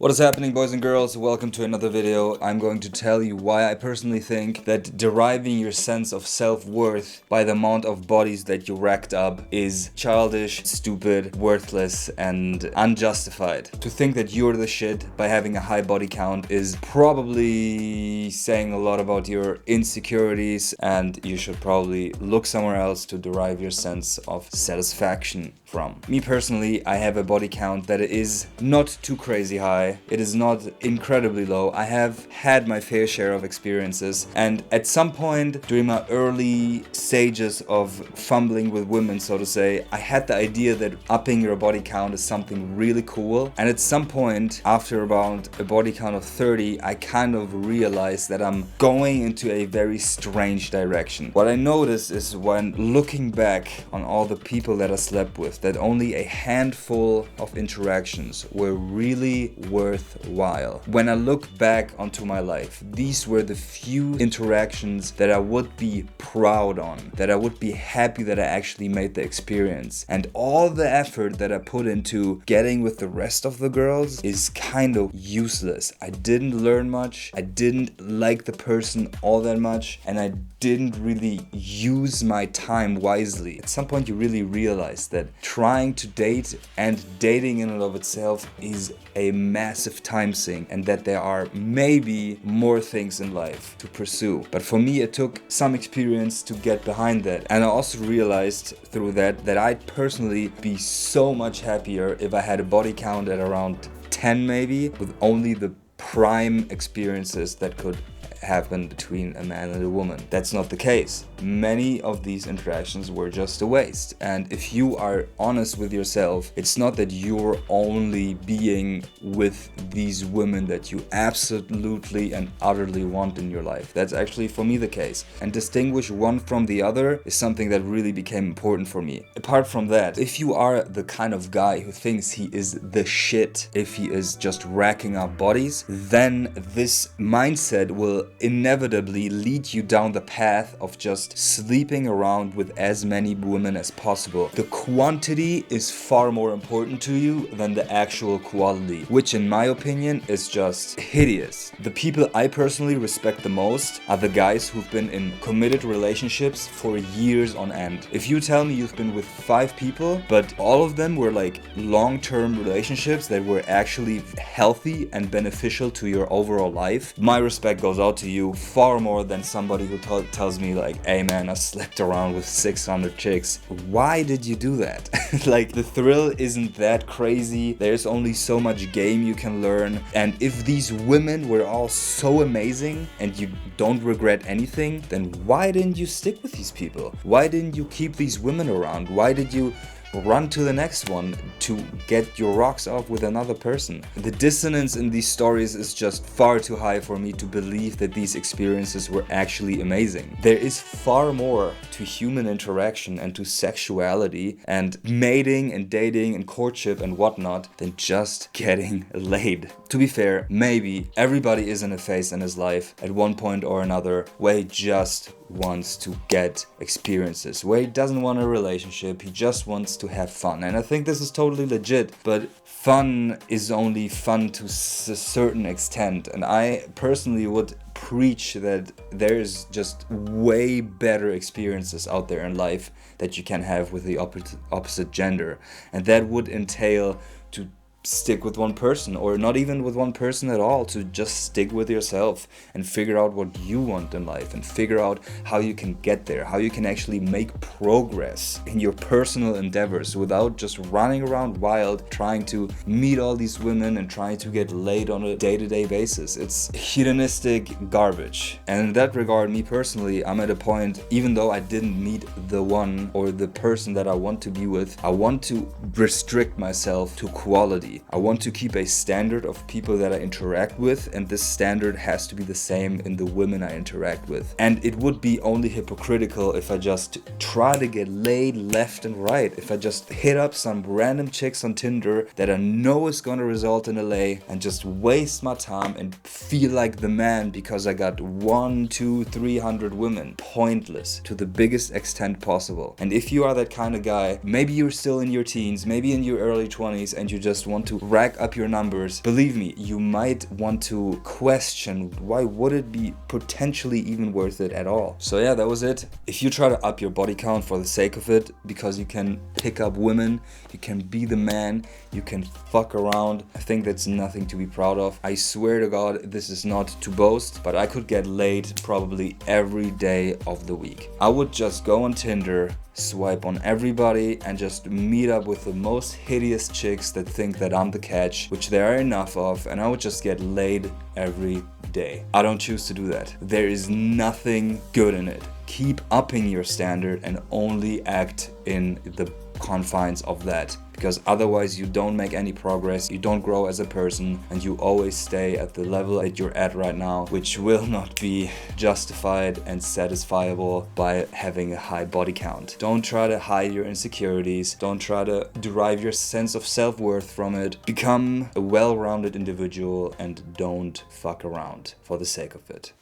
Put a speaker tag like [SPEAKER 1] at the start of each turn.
[SPEAKER 1] What is happening, boys and girls? Welcome to another video. I'm going to tell you why I personally think that deriving your sense of self-worth by the amount of bodies that you racked up is childish, stupid, worthless, and unjustified. To think that you're the shit by having a high body count is probably saying a lot about your insecurities, and you should probably look somewhere else to derive your sense of satisfaction from. Me personally, I have a body count that is not too crazy high. It is not incredibly low. I have had my fair share of experiences, and at some point during my early stages of fumbling with women, so to say, I had the idea that upping your body count is something really cool. And at some point, after about a body count of 30, I kind of realized that I'm going into a very strange direction. What I noticed is when looking back on all the people that I slept with, that only a handful of interactions were really worthwhile. When I look back onto my life, these were the few interactions that I would be proud on, that I would be happy that I actually made the experience. And all the effort that I put into getting with the rest of the girls is kind of useless. I didn't learn much, I didn't like the person all that much, and I didn't really use my time wisely. At some point you really realize that trying to date and dating in and of itself is a massive time sink, and that there are maybe more things in life to pursue. But for me, it took some experience to get behind that. And I also realized through that I'd personally be so much happier if I had a body count at around 10 maybe, with only the prime experiences that could happen between a man and a woman. That's not the case. Many of these interactions were just a waste. And if you are honest with yourself, it's not that you're only being with these women that you absolutely and utterly want in your life. That's actually for me the case. And distinguish one from the other is something that really became important for me. Apart from that, if you are the kind of guy who thinks he is the shit if he is just racking up bodies, then this mindset will inevitably lead you down the path of just sleeping around with as many women as possible. The quantity is far more important to you than the actual quality, which in my opinion is just hideous. The people I personally respect the most are the guys who've been in committed relationships for years on end. If you tell me you've been with 5 people, but all of them were like long-term relationships that were actually healthy and beneficial to your overall life, my respect goes out to you far more than somebody who tells me like, hey man, I slept around with 600 chicks. Why did you do that? Like, the thrill isn't that crazy. There's only so much game you can learn. And if these women were all so amazing and you don't regret anything, then why didn't you stick with these people? Why didn't you keep these women around? Why did you run to the next one to get your rocks off with another person? The dissonance in these stories is just far too high for me to believe that these experiences were actually amazing. There is far more to human interaction and to sexuality and mating and dating and courtship and whatnot than just getting laid. To be fair, maybe everybody is in a phase in his life at one point or another where he just wants to get experiences, where he doesn't want a relationship, he just wants to have fun. And I think this is totally legit, but fun is only fun to a certain extent. And I personally would preach that there's just way better experiences out there in life that you can have with the opposite gender. And that would entail to stick with one person, or not even with one person at all, to just stick with yourself and figure out what you want in life and figure out how you can get there, how you can actually make progress in your personal endeavors without just running around wild trying to meet all these women and trying to get laid on a day-to-day basis. It's hedonistic garbage. And in that regard, me personally, I'm at a point, even though I didn't meet the one or the person that I want to be with, I want to restrict myself to quality. I want to keep a standard of people that I interact with, and this standard has to be the same in the women I interact with. And it would be only hypocritical if I just try to get laid left and right, if I just hit up some random chicks on Tinder that I know is gonna result in a lay, and just waste my time and feel like the man because I got 100, 200, 300 women. Pointless to the biggest extent possible. And if you are that kind of guy, maybe you're still in your teens, maybe in your early 20s, and you just want want to rack up your numbers, believe me, you might want to question why would it be potentially even worth it at all. So yeah, that was it. If you try to up your body count for the sake of it, because you can pick up women, you can be the man, you can fuck around, I think that's nothing to be proud of. I swear to God, this is not to boast, but I could get laid probably every day of the week. I would just go on Tinder, swipe on everybody, and just meet up with the most hideous chicks that think that I'm the catch, which there are enough of, and I would just get laid every day. I don't choose to do that. There is nothing good in it. Keep upping your standard and only act in the confines of that, because otherwise you don't make any progress, you don't grow as a person, and you always stay at the level that you're at right now, which will not be justified and satisfiable by having a high body count. Don't try to hide your insecurities, don't try to derive your sense of self-worth from it. Become a well-rounded individual and don't fuck around for the sake of it.